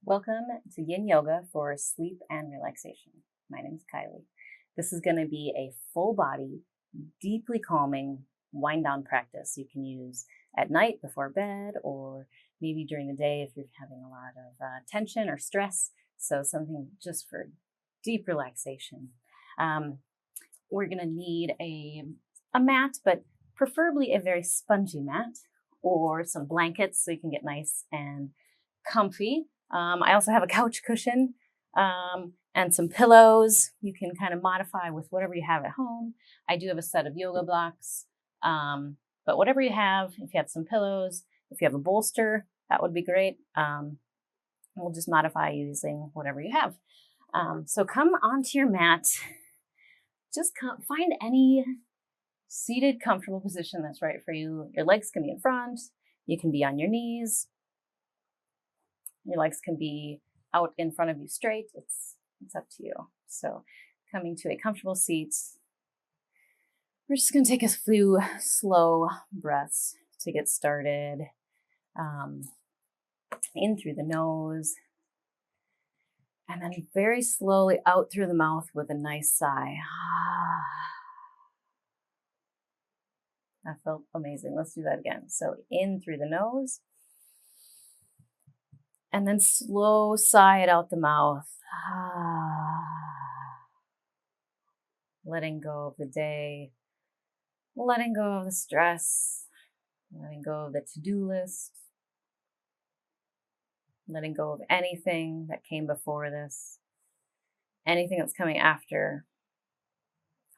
Welcome to Yin Yoga for sleep and relaxation. My name is Kylie. This is going to be a full body, deeply calming wind down practice you can use at night before bed or maybe during the day if you're having a lot of tension or stress. So something just for deep relaxation. We're going to need a mat, but preferably a very spongy mat or some blankets so you can get nice and comfy. I also have a couch cushion and some pillows. You can kind of modify with whatever you have at home. I do have a set of yoga blocks, but whatever you have, if you have some pillows, if you have a bolster, that would be great. We'll just modify using whatever you have. So come onto your mat. Just find any seated, comfortable position that's right for you. Your legs can be in front. You can be on your knees. Your legs can be out in front of you straight. It's up to you. So coming to a comfortable seat, we're just going to take a few slow breaths to get started. In through the nose, and then very slowly out through the mouth with a nice sigh. That felt amazing. Let's do that again. So in through the nose, and then slow sigh it out the mouth. Letting go of the day, letting go of the stress, letting go of the to-do list, letting go of anything that came before this, anything that's coming after.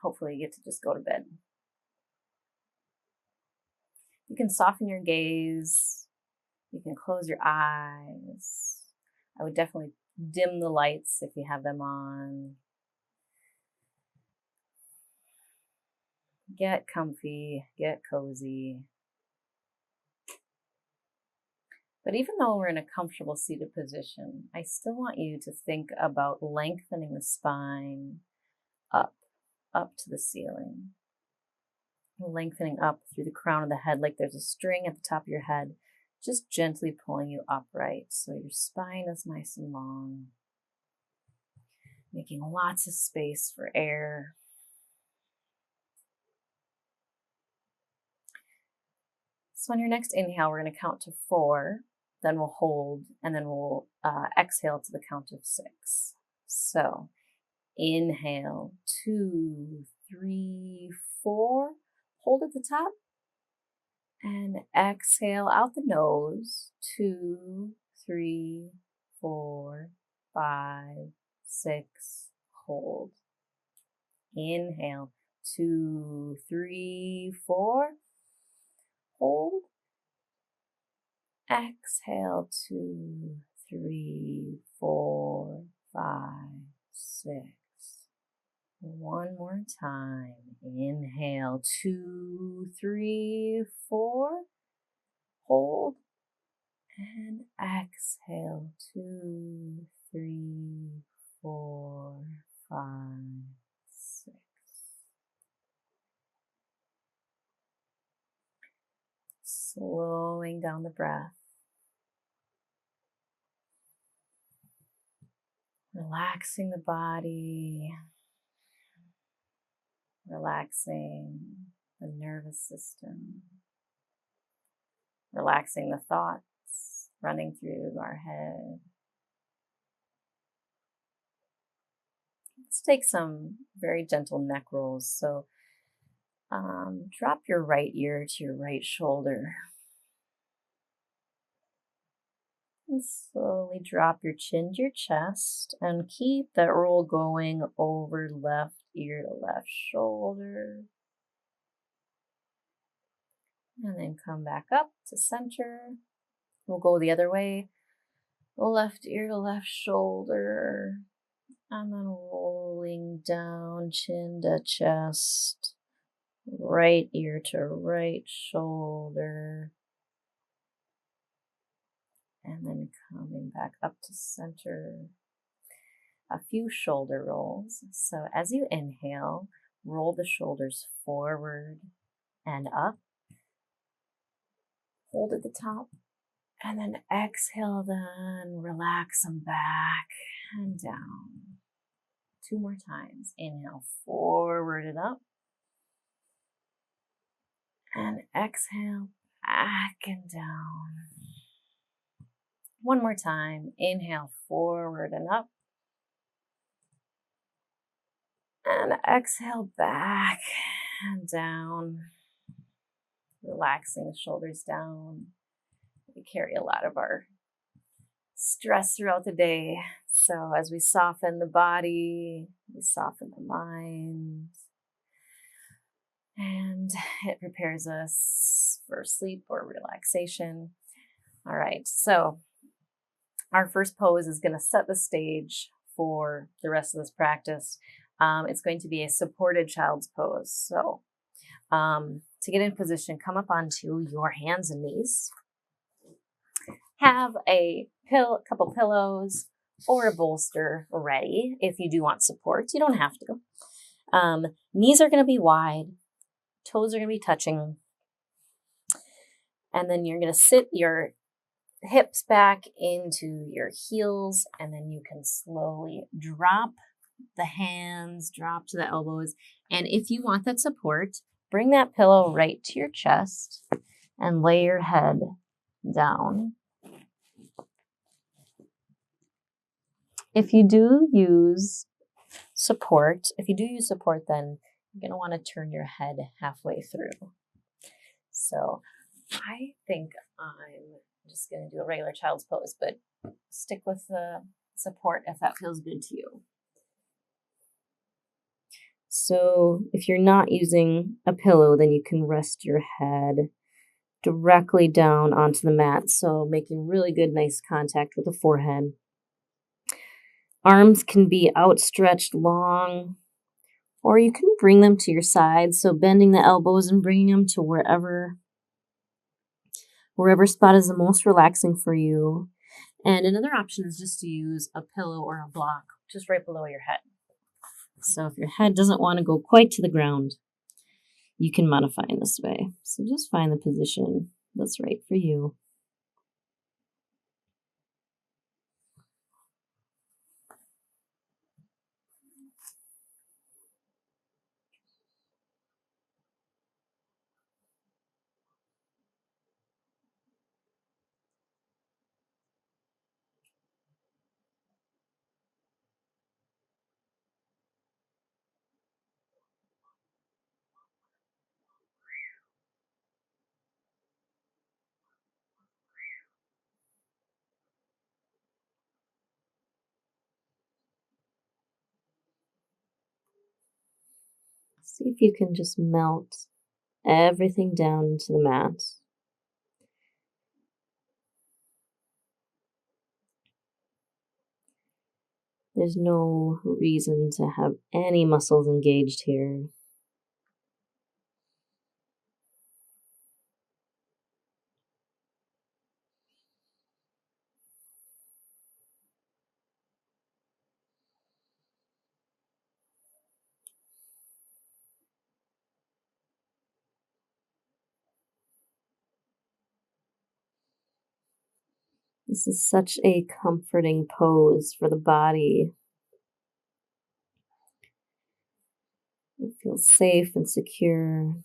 Hopefully you get to just go to bed. You can soften your gaze. You can close your eyes. I would definitely dim the lights if you have them on. Get comfy, get cozy. But even though we're in a comfortable seated position, I still want you to think about lengthening the spine up to the ceiling. Lengthening up through the crown of the head like there's a string at the top of your head, just gently pulling you upright so your spine is nice and long. Making lots of space for air. So on your next inhale, we're going to count to 4, then we'll hold, and then we'll exhale to the count of 6. So inhale, 2, 3, 4. Hold at the top. And exhale out the nose. 2, 3, 4, 5, 6. Hold. Inhale. 2, 3, 4. Hold. Exhale. 2, 3, 4, 5, 6. One more time. Inhale. 2, 3, 4. Hold. And exhale. 2, 3, 4, 5, 6. Slowing down the breath. Relaxing the body. Relaxing the nervous system. Relaxing the thoughts running through our head. Let's take some very gentle neck rolls. So drop your right ear to your right shoulder. And slowly drop your chin to your chest and keep that roll going over left ear to left shoulder. And then come back up to center. We'll go the other way. Left ear to left shoulder. And then rolling down, chin to chest. Right ear to right shoulder. And then coming back up to center. A few shoulder rolls. So as you inhale, roll the shoulders forward and up. Hold at the top. And then exhale, then relax them back and down. 2 more times. Inhale, forward and up. And exhale, back and down. One more time. Inhale, forward and up. And exhale, back and down. Relaxing the shoulders down. We carry a lot of our stress throughout the day. So as we soften the body, we soften the mind. And it prepares us for sleep or relaxation. All right, so our first pose is going to set the stage for the rest of this practice. It's going to be a supported child's pose. So to get in position, come up onto your hands and knees. Have a couple pillows or a bolster ready if you do want support. You don't have to. Knees are going to be wide. Toes are going to be touching. And then you're going to sit your hips back into your heels, and then you can slowly drop the hands, drop to the elbows. And if you want that support, bring that pillow right to your chest and lay your head down. If you do use support, then you're going to want to turn your head halfway through. So I think I'm just going to do a regular child's pose, but stick with the support if that feels good to you. So if you're not using a pillow, then you can rest your head directly down onto the mat. So making really good, nice contact with the forehead. Arms can be outstretched long, or you can bring them to your sides. So bending the elbows and bringing them to wherever spot is the most relaxing for you. And another option is just to use a pillow or a block just right below your head. So if your head doesn't want to go quite to the ground, you can modify in this way. So just find the position that's right for you. See if you can just melt everything down into the mat. There's no reason to have any muscles engaged here. This is such a comforting pose for the body. It feels safe and secure.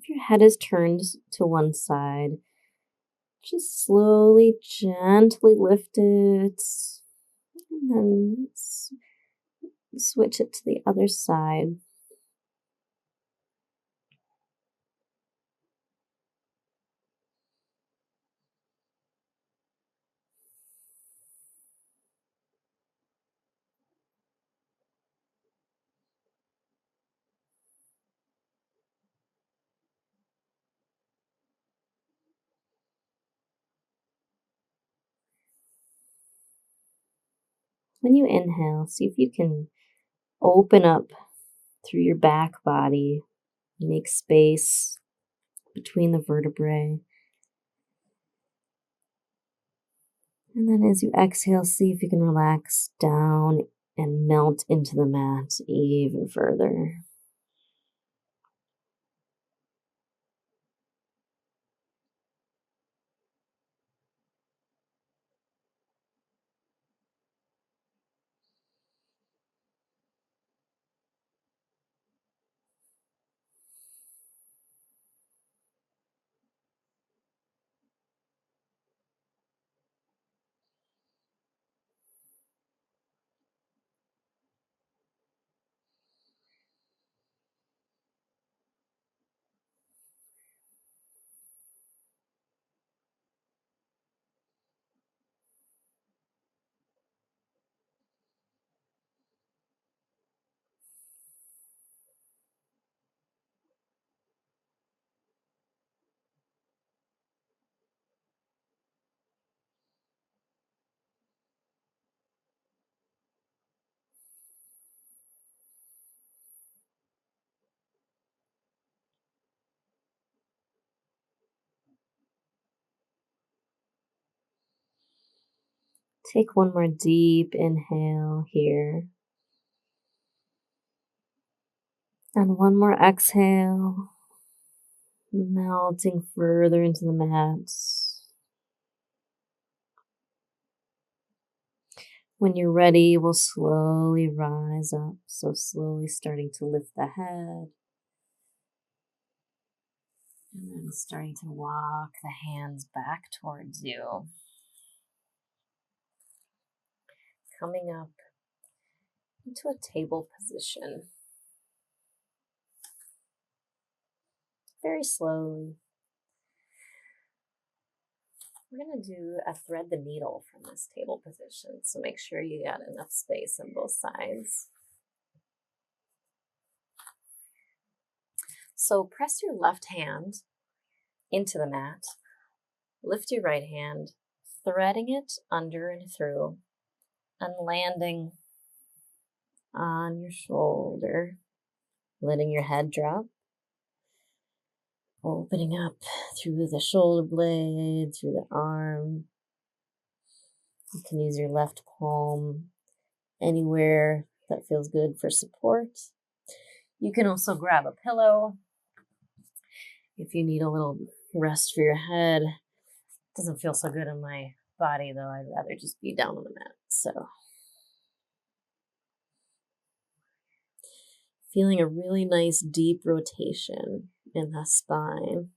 If your head is turned to one side, just slowly, gently lift it, and then switch it to the other side. When you inhale, see if you can open up through your back body, make space between the vertebrae. And then as you exhale, see if you can relax down and melt into the mat even further. Take one more deep inhale here. And one more exhale, melting further into the mat. When you're ready, we'll slowly rise up. So slowly starting to lift the head. And then starting to walk the hands back towards you. Coming up into a table position. Very slowly. We're going to do a thread the needle from this table position. So make sure you got enough space on both sides. So press your left hand into the mat. Lift your right hand, threading it under and through, and landing on your shoulder, letting your head drop, opening up through the shoulder blade, through the arm. You can use your left palm anywhere that feels good for support. You can also grab a pillow if you need a little rest for your head. It doesn't feel so good in my body, though. I'd rather just be down on the mat. So feeling a really nice deep rotation in the spine.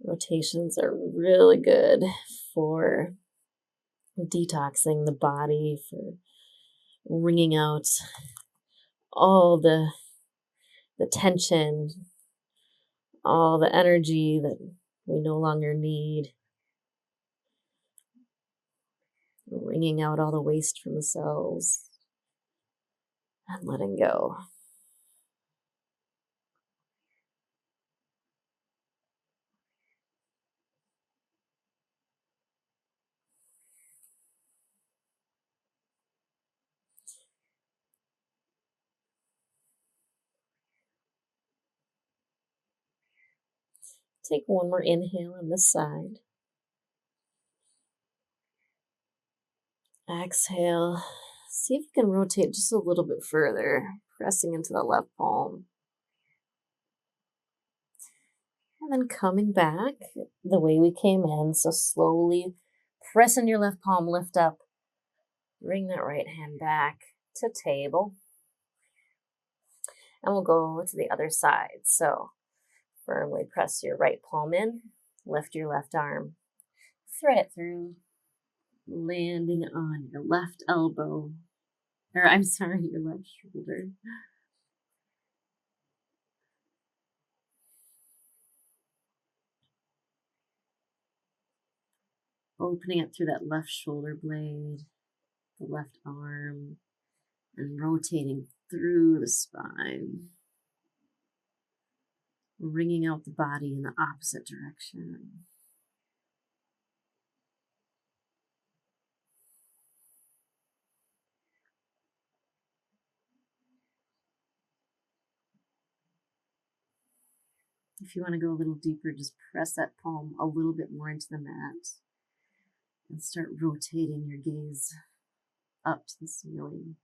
Rotations are really good for detoxing the body, for wringing out all the tension, all the energy that we no longer need, wringing out all the waste from the cells and letting go. Take one more inhale on this side. Exhale. See if you can rotate just a little bit further, pressing into the left palm. And then coming back the way we came in. So slowly press in your left palm, lift up, bring that right hand back to table. And we'll go to the other side. So firmly press your right palm in, lift your left arm, thread it through, landing on your left elbow, your left shoulder. Opening up through that left shoulder blade, the left arm, and rotating through the spine. wringing out the body in the opposite direction. If you want to go a little deeper, just press that palm a little bit more into the mat and start rotating your gaze up to the ceiling.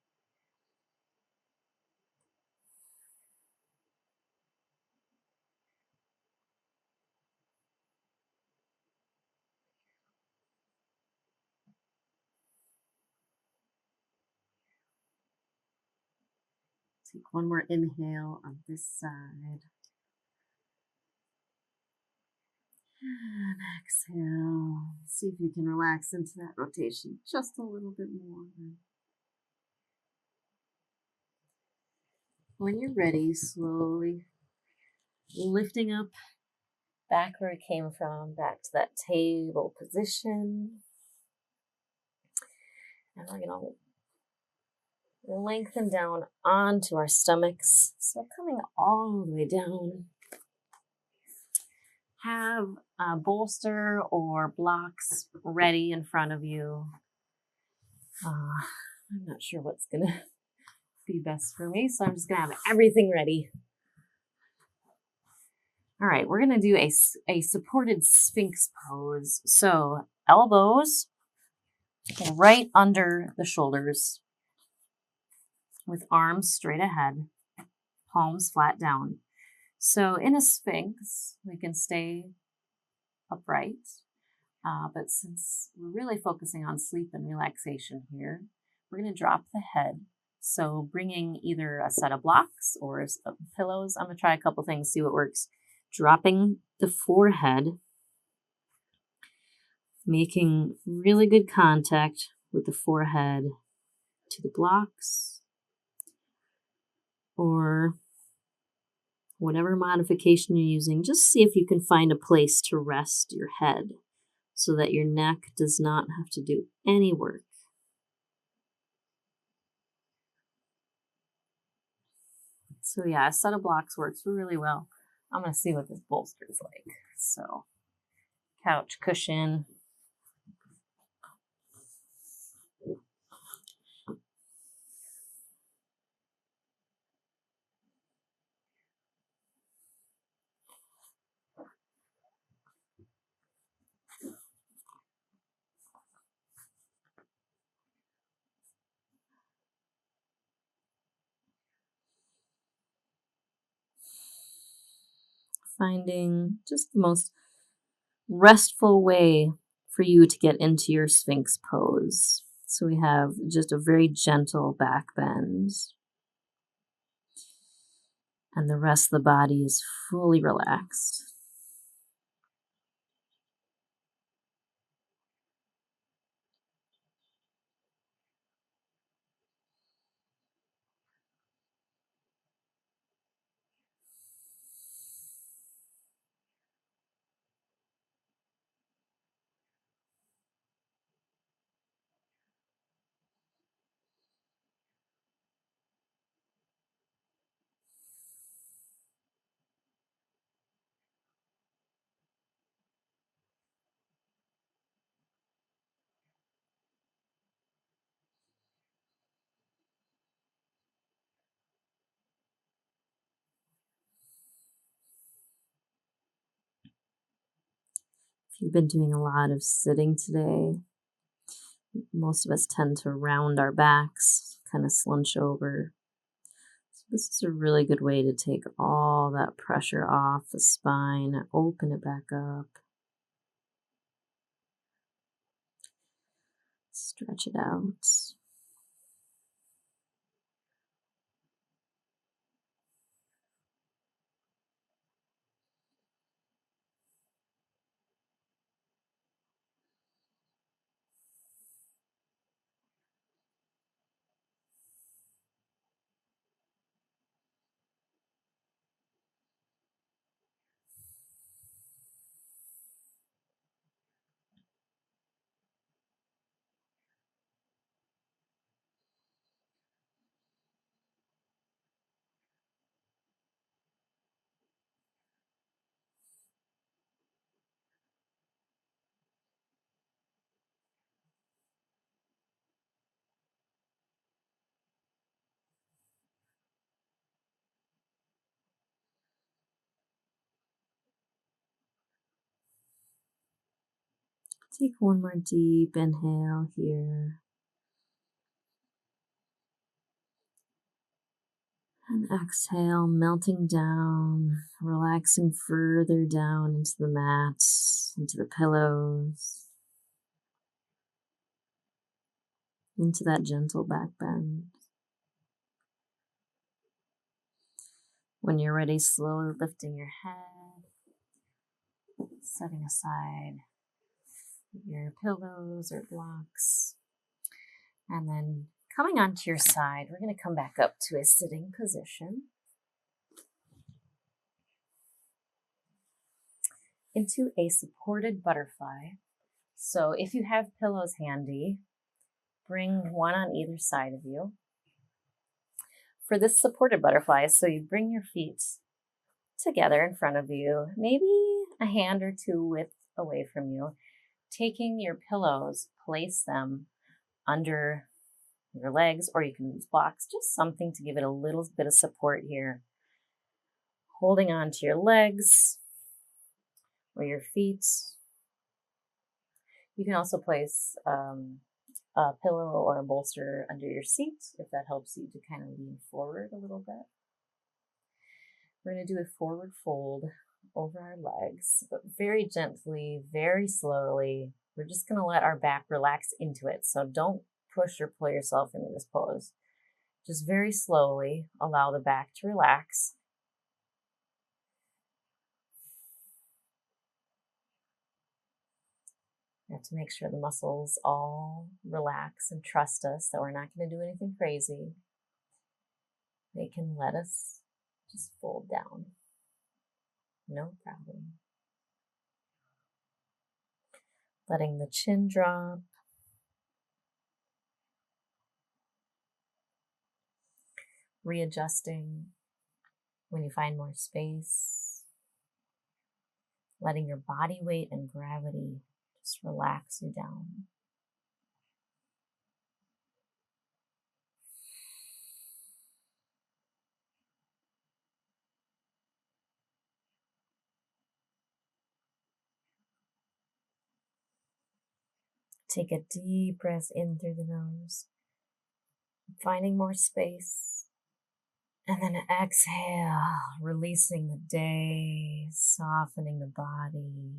Take one more inhale on this side. And exhale. See if you can relax into that rotation just a little bit more. When you're ready, slowly lifting up back where it came from, back to that table position. And we're going to lengthen down onto our stomachs. So coming all the way down. Have a bolster or blocks ready in front of you. I'm not sure what's going to be best for me, so I'm just going to have everything ready. All right, we're going to do a supported Sphinx pose. So elbows right under the shoulders with arms straight ahead, palms flat down. So in a Sphinx, we can stay upright, but since we're really focusing on sleep and relaxation here, we're going to drop the head. So bringing either a set of blocks or pillows. I'm going to try a couple things, see what works. Dropping the forehead, making really good contact with the forehead to the blocks or whatever modification you're using. Just see if you can find a place to rest your head so that your neck does not have to do any work. So yeah, a set of blocks works really well. I'm going to see what this bolster is like. So couch cushion. Finding just the most restful way for you to get into your Sphinx pose. So we have just a very gentle back bend. And the rest of the body is fully relaxed. If you've been doing a lot of sitting today, most of us tend to round our backs, kind of slunch over. So this is a really good way to take all that pressure off the spine, open it back up, stretch it out. Take one more deep inhale here. And exhale, melting down, relaxing further down into the mat, into the pillows, into that gentle back bend. When you're ready, slowly lifting your head, setting aside your pillows or blocks, and then coming onto your side, we're going to come back up to a sitting position. Into a supported butterfly. So if you have pillows handy, bring one on either side of you. For this supported butterfly, so you bring your feet together in front of you, maybe a hand or two width away from you. Taking your pillows, place them under your legs, or you can use blocks, just something to give it a little bit of support here. Holding on to your legs or your feet. You can also place a pillow or a bolster under your seat if that helps you to kind of lean forward a little bit. We're going to do a forward fold over our legs, but very gently, very slowly. We're just going to let our back relax into it. So don't push or pull yourself into this pose. Just very slowly allow the back to relax. We have to make sure the muscles all relax and trust us that we're not going to do anything crazy. They can let us just fold down. No problem. Letting the chin drop. Readjusting when you find more space. Letting your body weight and gravity just relax you down. Take a deep breath in through the nose, finding more space. And then exhale, releasing the day, softening the body.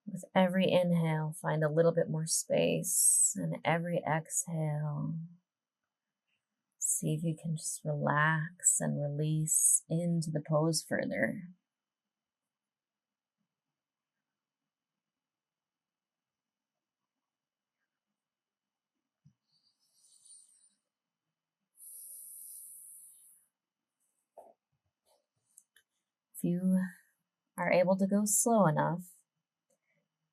With every inhale, find a little bit more space, and every exhale, see if you can just relax and release into the pose further. If you are able to go slow enough,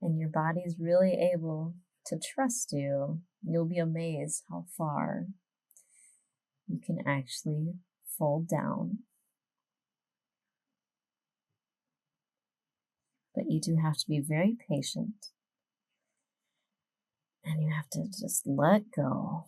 and your body's really able to trust you, you'll be amazed how far you can actually fold down. But you do have to be very patient, and you have to just let go.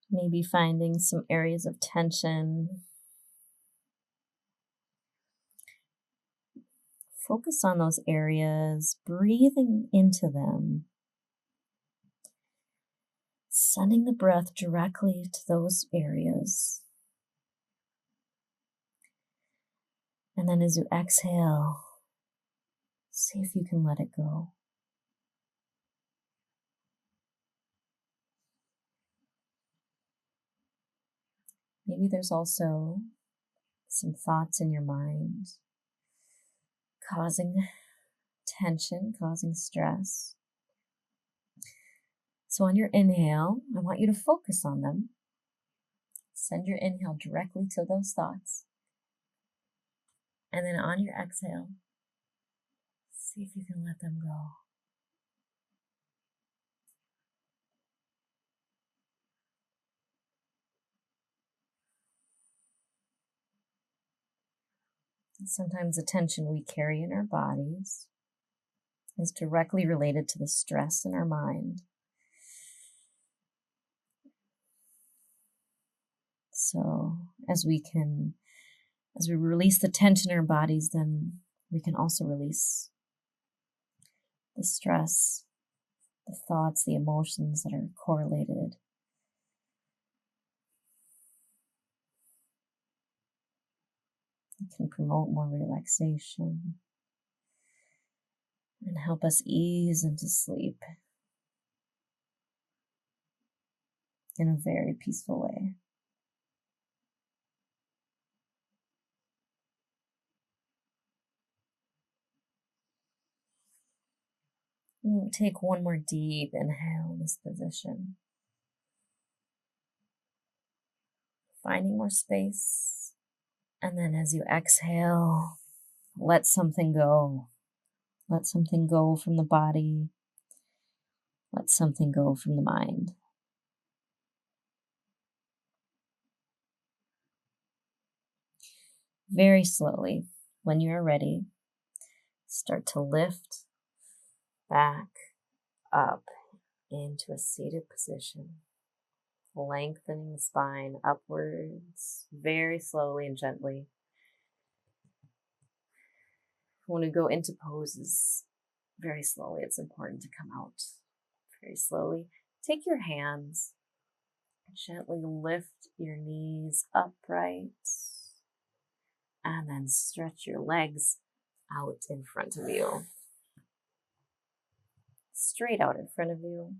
Maybe finding some areas of tension. Focus on those areas, breathing into them, sending the breath directly to those areas. And then as you exhale, see if you can let it go. Maybe there's also some thoughts in your mind causing tension, causing stress. So on your inhale, I want you to focus on them. Send your inhale directly to those thoughts. And then on your exhale, see if you can let them go. Sometimes the tension we carry in our bodies is directly related to the stress in our mind. So as we release the tension in our bodies, then we can also release the stress, the thoughts, the emotions that are correlated. It can promote more relaxation and help us ease into sleep in a very peaceful way. We'll take one more deep inhale in this position. Finding more space. And then as you exhale, let something go. Let something go from the body. Let something go from the mind. Very slowly, when you are ready, start to lift back up into a seated position, lengthening the spine upwards very slowly and gently. When we go into poses very slowly, it's important to come out very slowly. Take your hands, gently lift your knees upright, and then stretch your legs out in front of you. Straight out in front of you.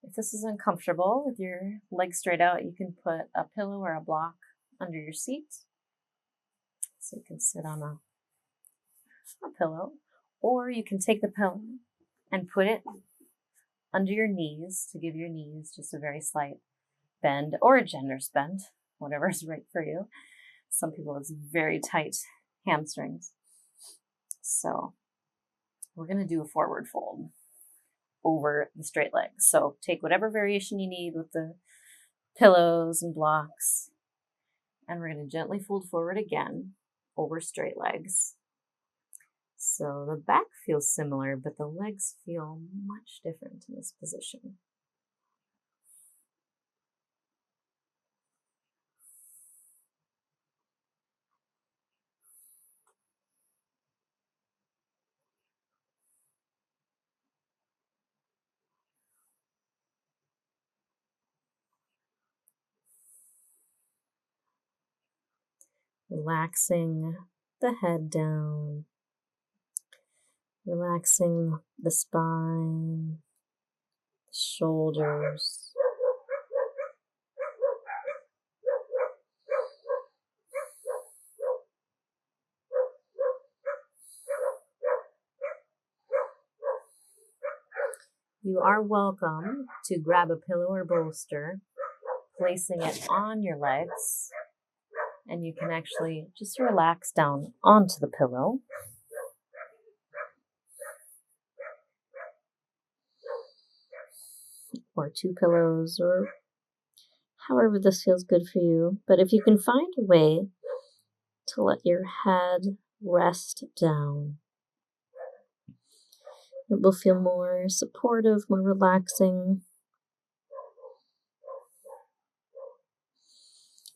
If this is uncomfortable with your legs straight out, you can put a pillow or a block under your seat. So you can sit on a pillow, or you can take the pillow and put it under your knees to give your knees just a very slight bend or a generous bend, whatever is right for you. Some people have very tight hamstrings. So we're going to do a forward fold over the straight legs. So take whatever variation you need with the pillows and blocks, and we're going to gently fold forward again over straight legs. So the back feels similar, but the legs feel much different in this position. Relaxing the head down, relaxing the spine, the shoulders. You are welcome to grab a pillow or bolster, placing it on your legs, and you can actually just relax down onto the pillow. Or two pillows, or however this feels good for you. But if you can find a way to let your head rest down, it will feel more supportive, more relaxing.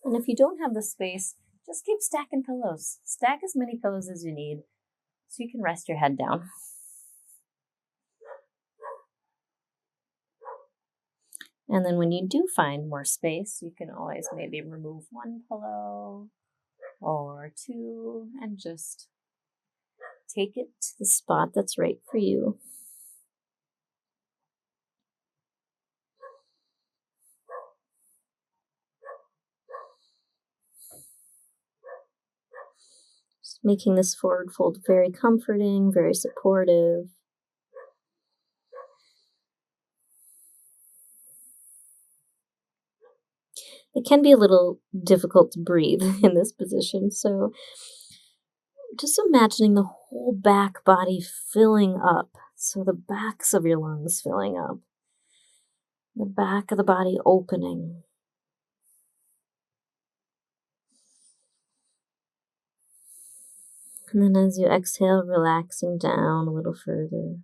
And if you don't have the space, just keep stacking pillows. Stack as many pillows as you need so you can rest your head down. And then when you do find more space, you can always maybe remove one pillow or two and just take it to the spot that's right for you. making this forward fold very comforting, very supportive. It can be a little difficult to breathe in this position, so just imagining the whole back body filling up. So the backs of your lungs filling up, the back of the body opening. And then as you exhale, relaxing down a little further.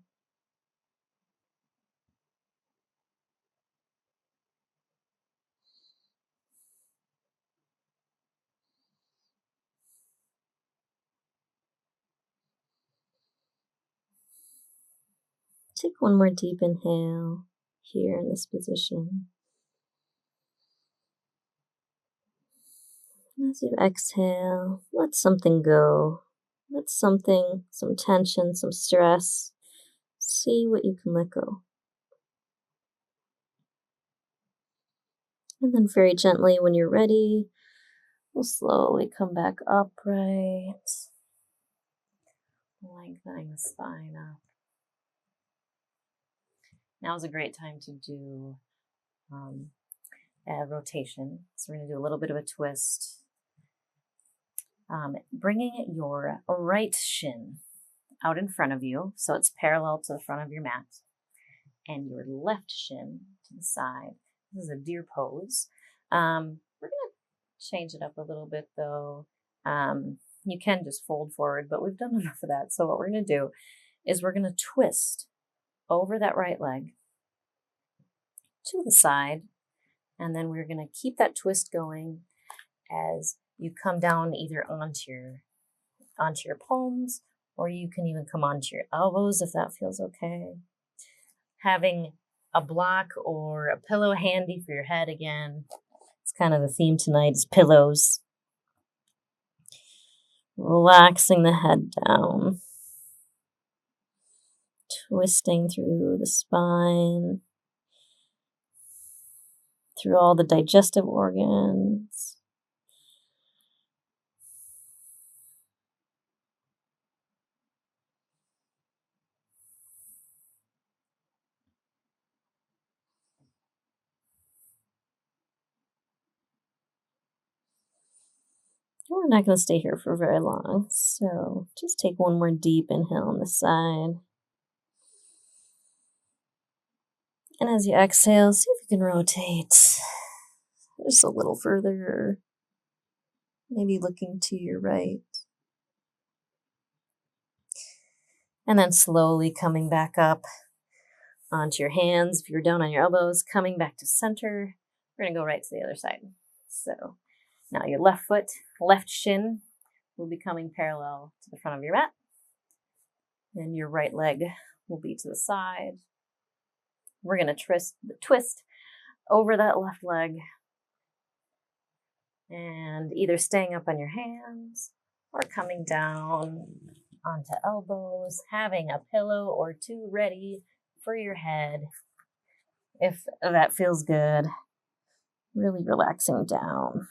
Take one more deep inhale here in this position. And as you exhale, let something go. Let something, some tension, some stress, see what you can let go. And then very gently, when you're ready, we'll slowly come back upright, lengthening the spine up. Now is a great time to do a rotation. So we're going to do a little bit of a twist. Bringing your right shin out in front of you, so it's parallel to the front of your mat, and your left shin to the side. This is a deer pose. We're going to change it up a little bit though. You can just fold forward, but we've done enough of that. So what we're going to do is we're going to twist over that right leg to the side, and then we're going to keep that twist going as you come down either onto your palms, or you can even come onto your elbows if that feels okay. Having a block or a pillow handy for your head again. It's kind of the theme tonight is pillows. Relaxing the head down. Twisting through the spine. Through all the digestive organs. We're not going to stay here for very long, so just take one more deep inhale on the side. And as you exhale, see if you can rotate just a little further, maybe looking to your right. And then slowly coming back up onto your hands. If you're down on your elbows, coming back to center. We're going to go right to the other side. So now your left foot, left shin will be coming parallel to the front of your mat. And your right leg will be to the side. We're going to twist over that left leg and either staying up on your hands or coming down onto elbows, having a pillow or two ready for your head if that feels good. Really relaxing down.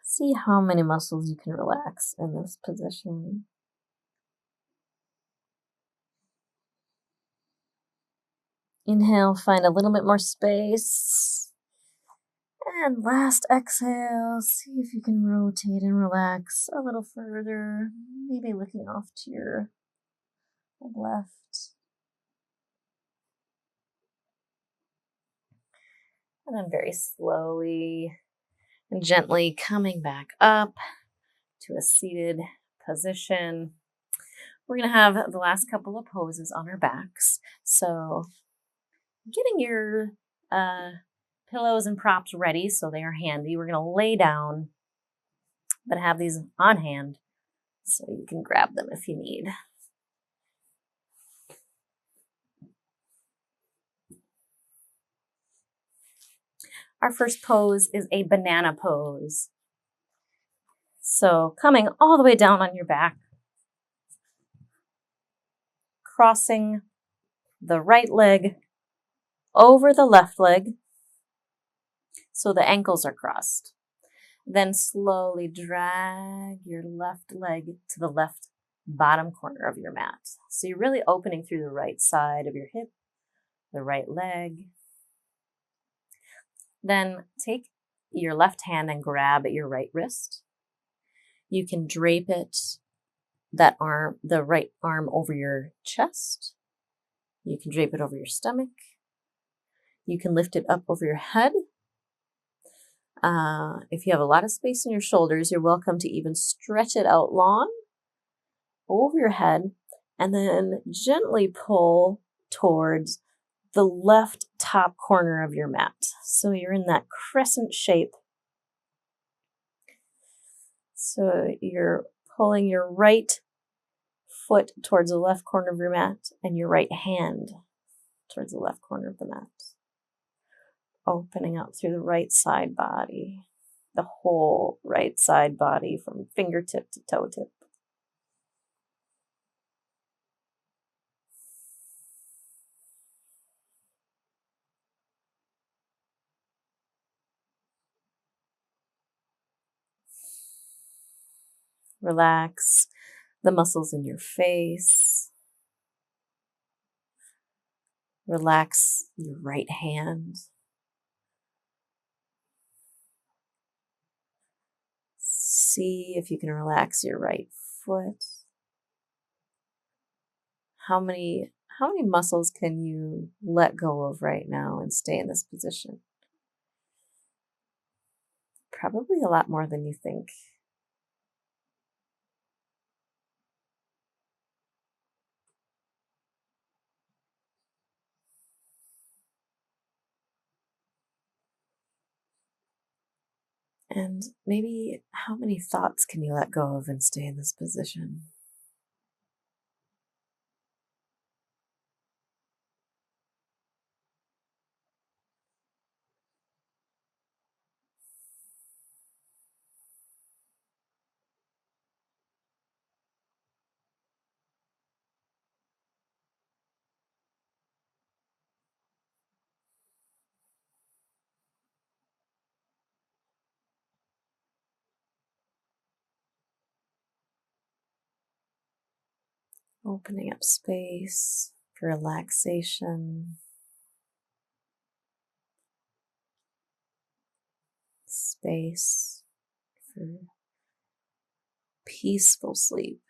See how many muscles you can relax in this position. Inhale, find a little bit more space. And last exhale, see if you can rotate and relax a little further, maybe looking off to your left. And then very slowly and gently coming back up to a seated position. We're going to have the last couple of poses on our backs. So getting your pillows and props ready so they are handy. We're going to lay down, but have these on hand so you can grab them if you need. Our first pose is a banana pose. So coming all the way down on your back, crossing the right leg over the left leg so the ankles are crossed. Then slowly drag your left leg to the left bottom corner of your mat. So you're really opening through the right side of your hip, the right leg. Then take your left hand and grab at your right wrist. You can drape it, the right arm over your chest. You can drape it over your stomach. You can lift it up over your head. If you have a lot of space in your shoulders, you're welcome to even stretch it out long over your head and then gently pull towards the left top corner of your mat. So you're in that crescent shape. So you're pulling your right foot towards the left corner of your mat and your right hand towards the left corner of the mat. Opening up through the right side body, the whole right side body from fingertip to toe tip. Relax the muscles in your face. Relax your right hand. See if you can relax your right foot. How many muscles can you let go of right now and stay in this position? Probably a lot more than you think. And maybe how many thoughts can you let go of and stay in this position? Opening up space for relaxation, space for peaceful sleep.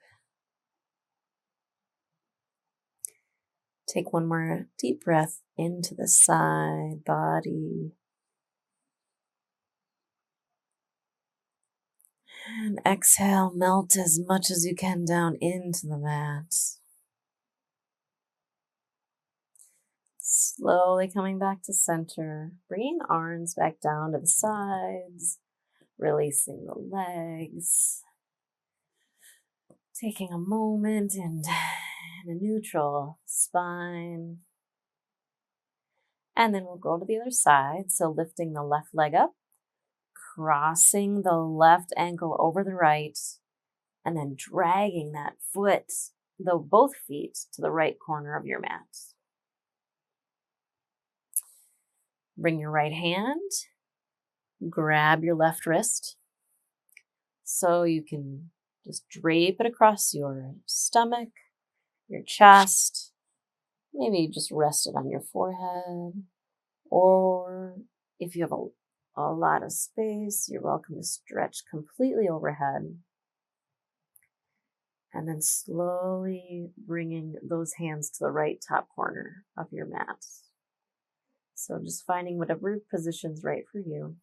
Take one more deep breath into the side body. And exhale, melt as much as you can down into the mat. Slowly coming back to center, bringing arms back down to the sides, releasing the legs. Taking a moment in a neutral spine. And then we'll go to the other side. So lifting the left leg up, crossing the left ankle over the right, and then dragging that foot, both feet, to the right corner of your mat. Bring your right hand, grab your left wrist, so you can just drape it across your stomach, your chest, maybe just rest it on your forehead, or if you have a lot of space, you're welcome to stretch completely overhead. And then slowly bringing those hands to the right top corner of your mat. So just finding whatever position's right for you.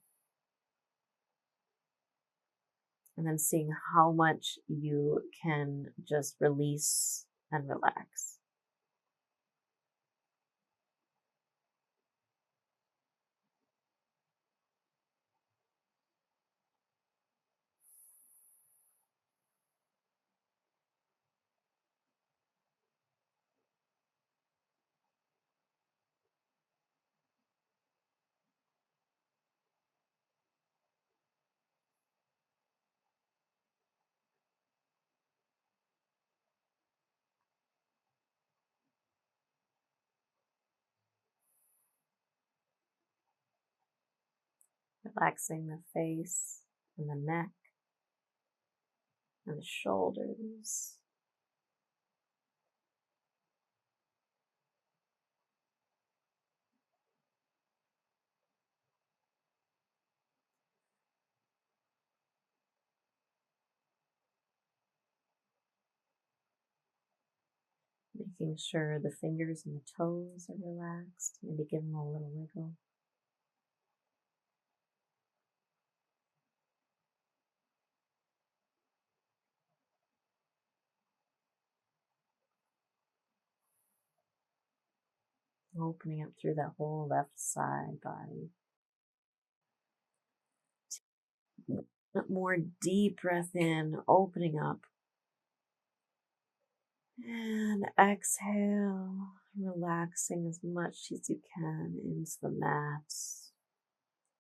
And then seeing how much you can just release and relax. Relaxing the face and the neck and the shoulders. Making sure the fingers and the toes are relaxed. Maybe give them a little wiggle. Opening up through that whole left side body. More deep breath in, opening up. And exhale, relaxing as much as you can into the mat.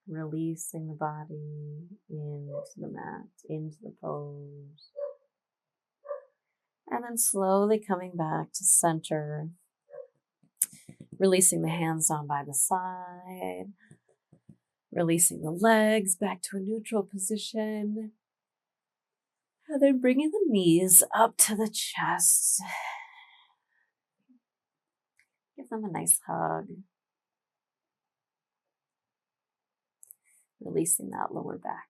Releasing the body into the mat, into the pose. And then slowly coming back to center. Releasing the hands down by the side. Releasing the legs back to a neutral position. And then bringing the knees up to the chest. Give them a nice hug. Releasing that lower back.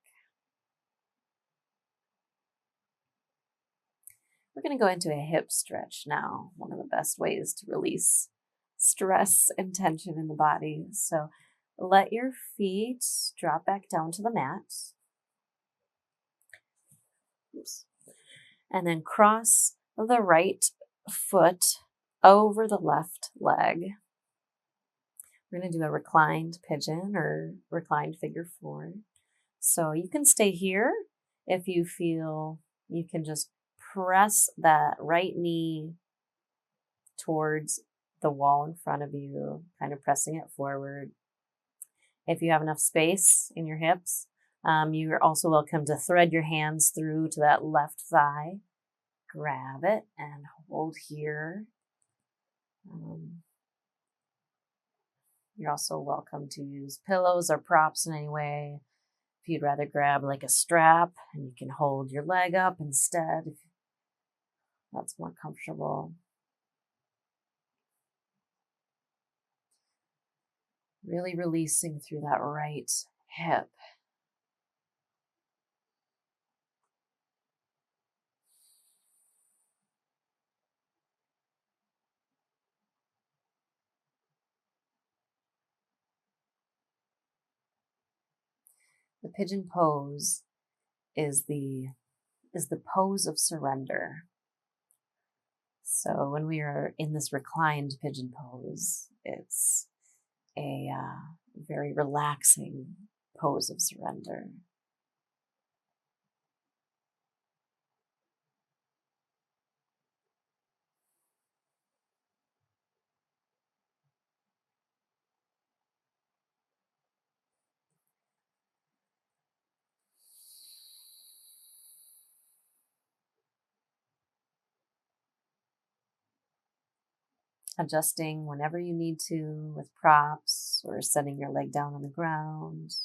We're going to go into a hip stretch now. One of the best ways to release stress and tension in the body. So let your feet drop back down to the mat. Oops. And then cross the right foot over the left leg. We're going to do a reclined pigeon or reclined figure four. So you can stay here if you feel you can just press that right knee towards the wall in front of you, kind of pressing it forward. If you have enough space in your hips, you're also welcome to thread your hands through to that left thigh. Grab it and hold here. You're also welcome to use pillows or props in any way. If you'd rather grab like a strap and you can hold your leg up instead, if that's more comfortable. Really releasing through that right hip. The pigeon pose is the pose of surrender. So when we are in this reclined pigeon pose, it's a very relaxing pose of surrender. Adjusting whenever you need to with props or setting your leg down on the ground.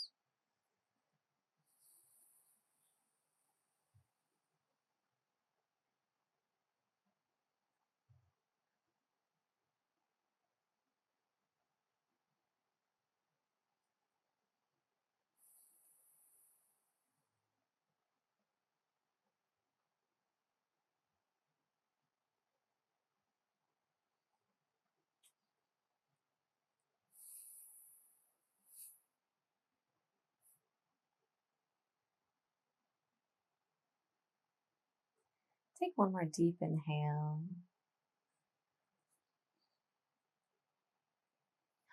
Take one more deep inhale.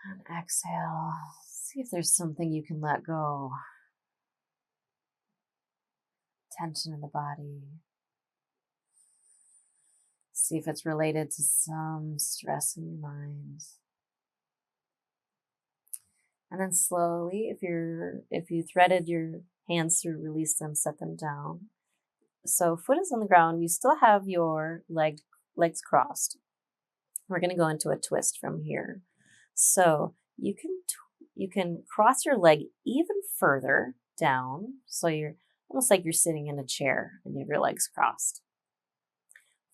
And exhale. See if there's something you can let go. Tension in the body. See if it's related to some stress in your mind. And then slowly, if you threaded your hands through, release them, set them down. So foot is on the ground. You still have your legs crossed. We're going to go into a twist from here. So you can cross your leg even further down. So you're almost like you're sitting in a chair and you have your legs crossed.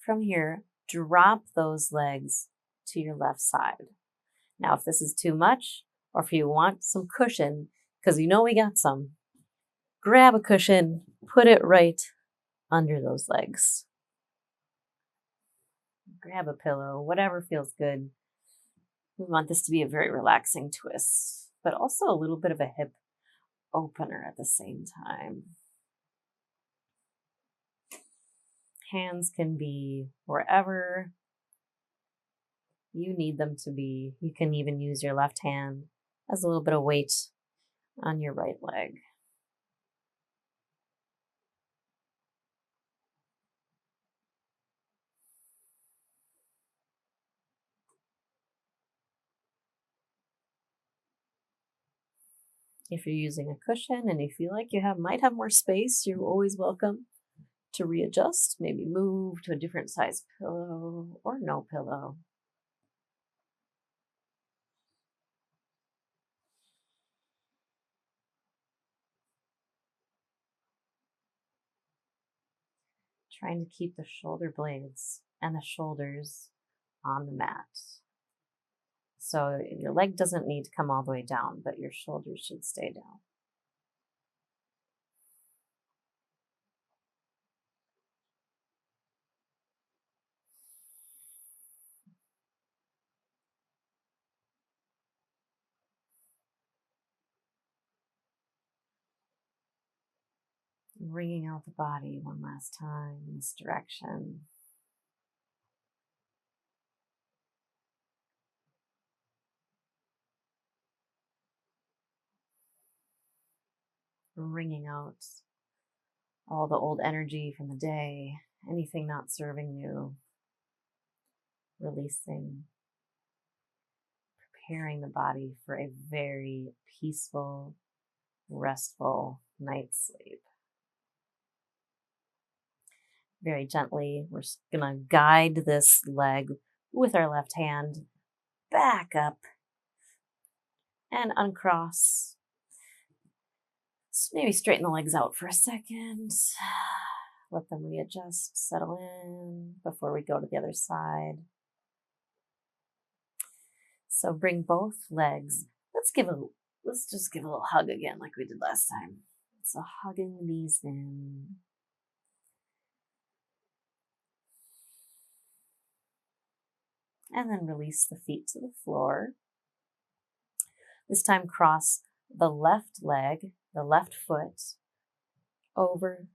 From here, drop those legs to your left side. Now, if this is too much, or if you want some cushion, because you know we got some, grab a cushion, put it right under those legs. Grab a pillow, whatever feels good. We want this to be a very relaxing twist, but also a little bit of a hip opener at the same time. Hands can be wherever you need them to be. You can even use your left hand as a little bit of weight on your right leg. If you're using a cushion and you feel like you might have more space, you're always welcome to readjust, maybe move to a different size pillow or no pillow. Trying to keep the shoulder blades and the shoulders on the mat. So your leg doesn't need to come all the way down, but your shoulders should stay down. Wringing out the body one last time in this direction. Wringing out all the old energy from the day, anything not serving you. Releasing, preparing the body for a very peaceful, restful night's sleep. Very gently, we're just gonna guide this leg with our left hand back up and uncross. Maybe straighten the legs out for a second. Let them readjust, settle in before we go to the other side. So bring both legs. Let's just give a little hug again like we did last time. So hugging the knees in. And then release the feet to the floor. This time cross the left leg, the left foot, over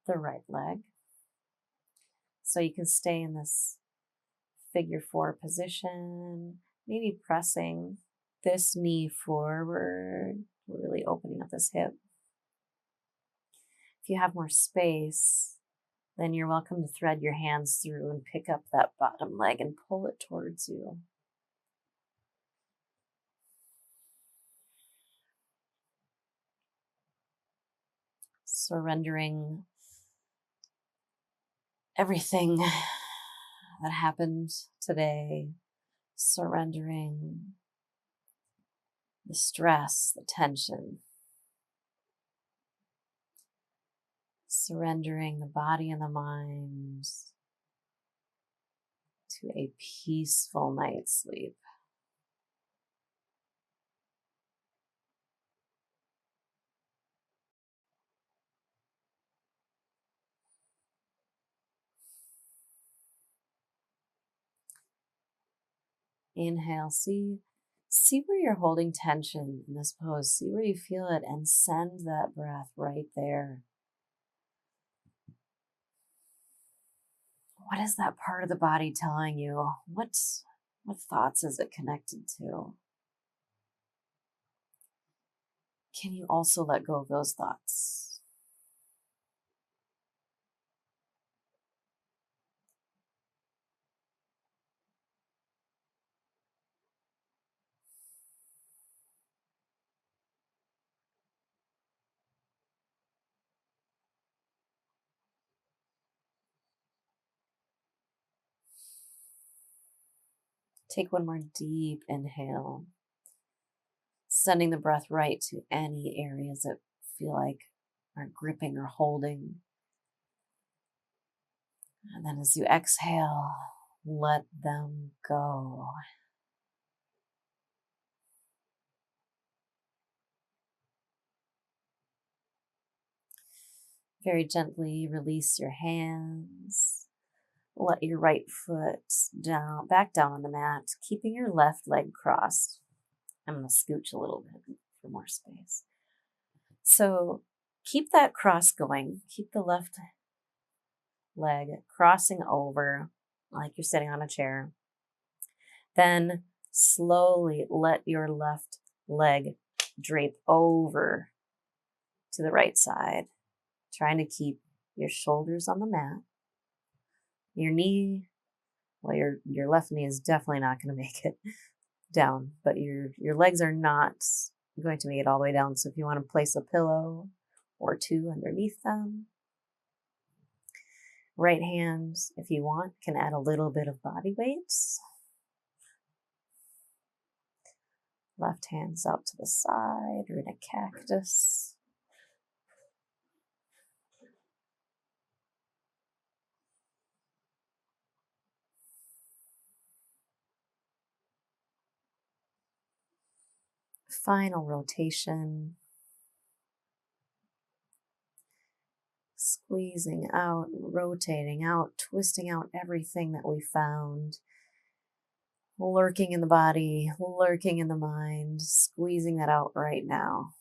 the right leg. So you can stay in this figure 4 position, maybe pressing this knee forward, really opening up this hip. If you have more space, then you're welcome to thread your hands through and pick up that bottom leg and pull it towards you. Surrendering everything that happened today, surrendering the stress, the tension, surrendering the body and the mind to a peaceful night's sleep. Inhale, see where you're holding tension in this pose. See where you feel it and send that breath right there. What is that part of the body telling you? What thoughts is it connected to? Can you also let go of those thoughts? Take one more deep inhale, sending the breath right to any areas that feel like are gripping or holding. And then as you exhale, let them go. Very gently release your hands. Let your right foot back down on the mat, keeping your left leg crossed. I'm going to scooch a little bit for more space. So keep that cross going. Keep the left leg crossing over like you're sitting on a chair. Then slowly let your left leg drape over to the right side, trying to keep your shoulders on the mat. Your knee, well, your left knee is definitely not going to make it down, but your legs are not going to make it all the way down. So if you want to place a pillow or two underneath them, right hand, if you want, can add a little bit of body weight. Left hand's out to the side or in a cactus. Final rotation. Squeezing out, rotating out, twisting out everything that we found. Lurking in the body, lurking in the mind, squeezing that out right now.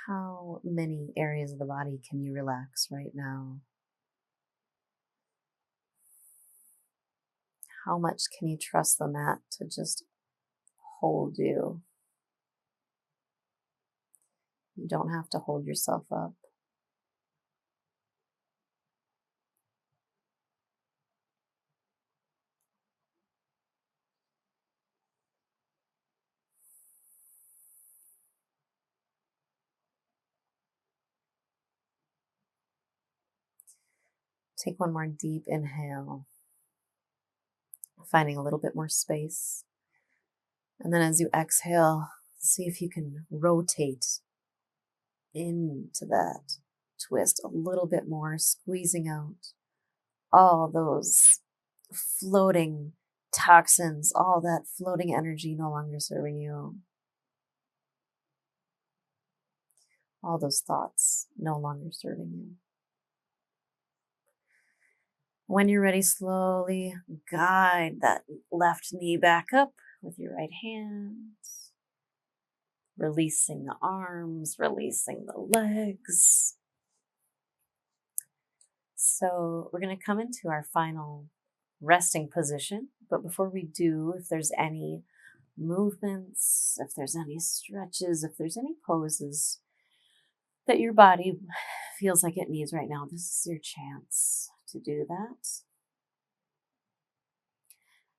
How many areas of the body can you relax right now? How much can you trust the mat to just hold you? You don't have to hold yourself up. Take one more deep inhale, finding a little bit more space. And then as you exhale, see if you can rotate into that twist a little bit more, squeezing out all those floating toxins, all that floating energy no longer serving you. All those thoughts no longer serving you. When you're ready, slowly guide that left knee back up with your right hand. Releasing the arms, releasing the legs. So we're going to come into our final resting position. But before we do, if there's any movements, if there's any stretches, if there's any poses that your body feels like it needs right now, this is your chance to do that.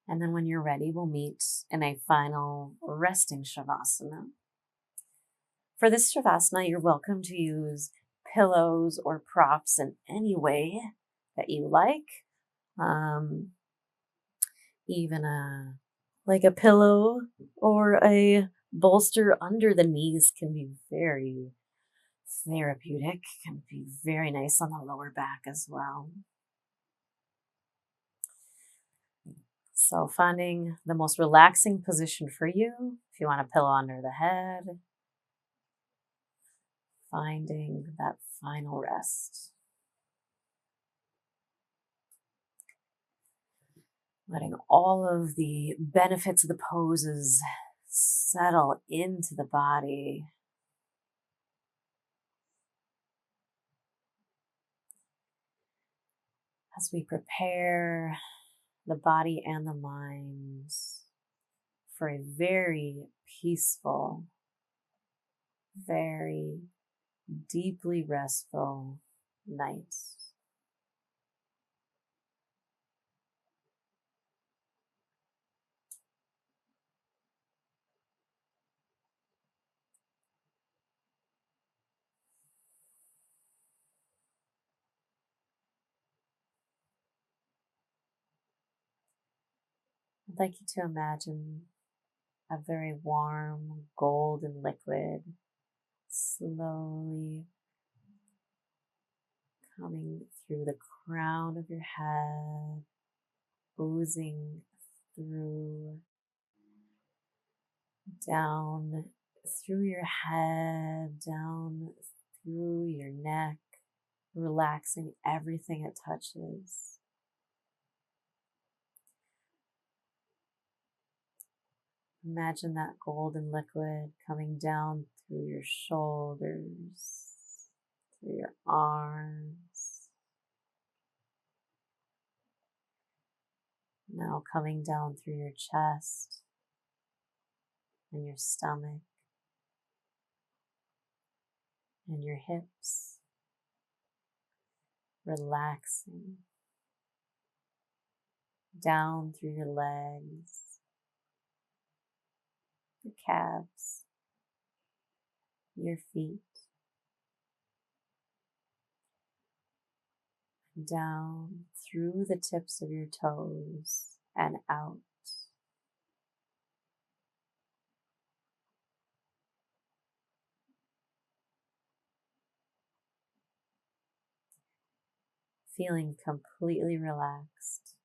And then when you're ready, we'll meet in a final resting Shavasana. For this Shavasana, you're welcome to use pillows or props in any way that you like. Even a like a pillow or a bolster under the knees can be very therapeutic, can be very nice on the lower back as well. So finding the most relaxing position for you, if you want a pillow under the head, finding that final rest. Letting all of the benefits of the poses settle into the body. As we prepare the body and the mind for a very peaceful, very deeply restful night. I'd like you to imagine a very warm golden liquid slowly coming through the crown of your head, oozing through, down through your head, down through your neck, relaxing everything it touches. Imagine that golden liquid coming down through your shoulders, through your arms. Now coming down through your chest and your stomach and your hips, relaxing down through your legs, your calves, your feet, down through the tips of your toes and out. Feeling completely relaxed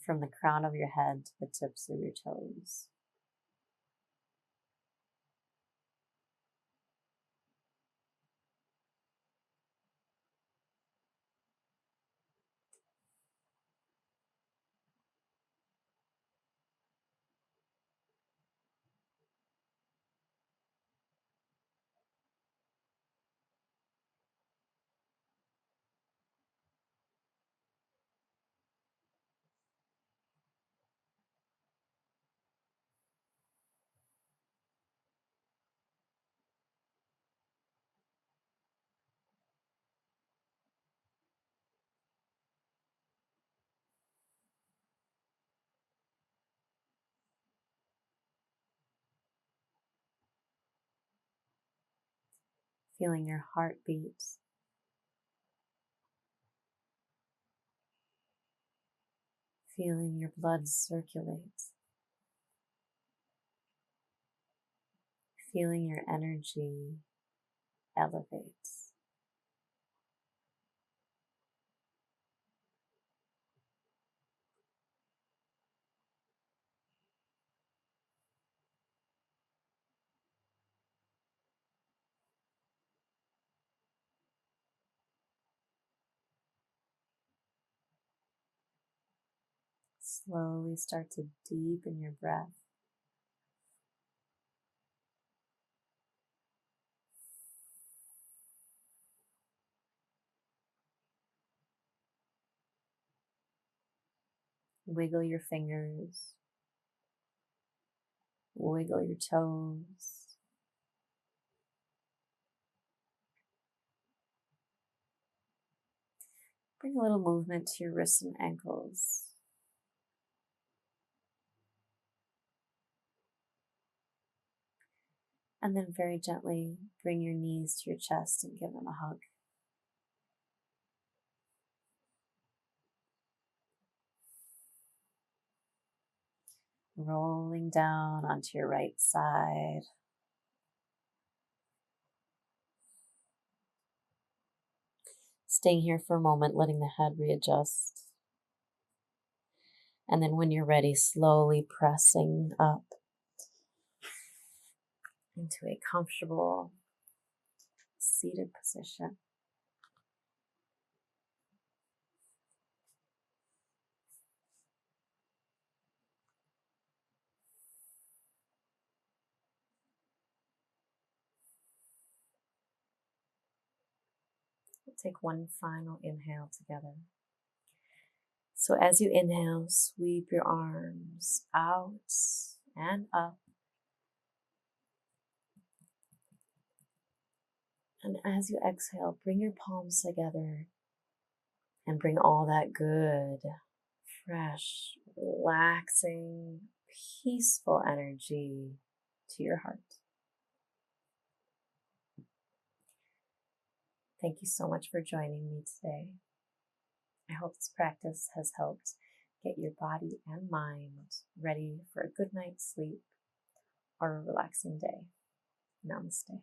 from the crown of your head to the tips of your toes. Feeling your heartbeat, feeling your blood circulate, feeling your energy elevate. Slowly start to deepen your breath. Wiggle your fingers, wiggle your toes. Bring a little movement to your wrists and ankles. And then very gently bring your knees to your chest and give them a hug. rolling down onto your right side. Staying here for a moment, letting the head readjust. And then when you're ready, slowly pressing up into a comfortable seated position. We'll take one final inhale together. So as you inhale, sweep your arms out and up. And as you exhale, bring your palms together and bring all that good, fresh, relaxing, peaceful energy to your heart. Thank you so much for joining me today. I hope this practice has helped get your body and mind ready for a good night's sleep or a relaxing day. Namaste.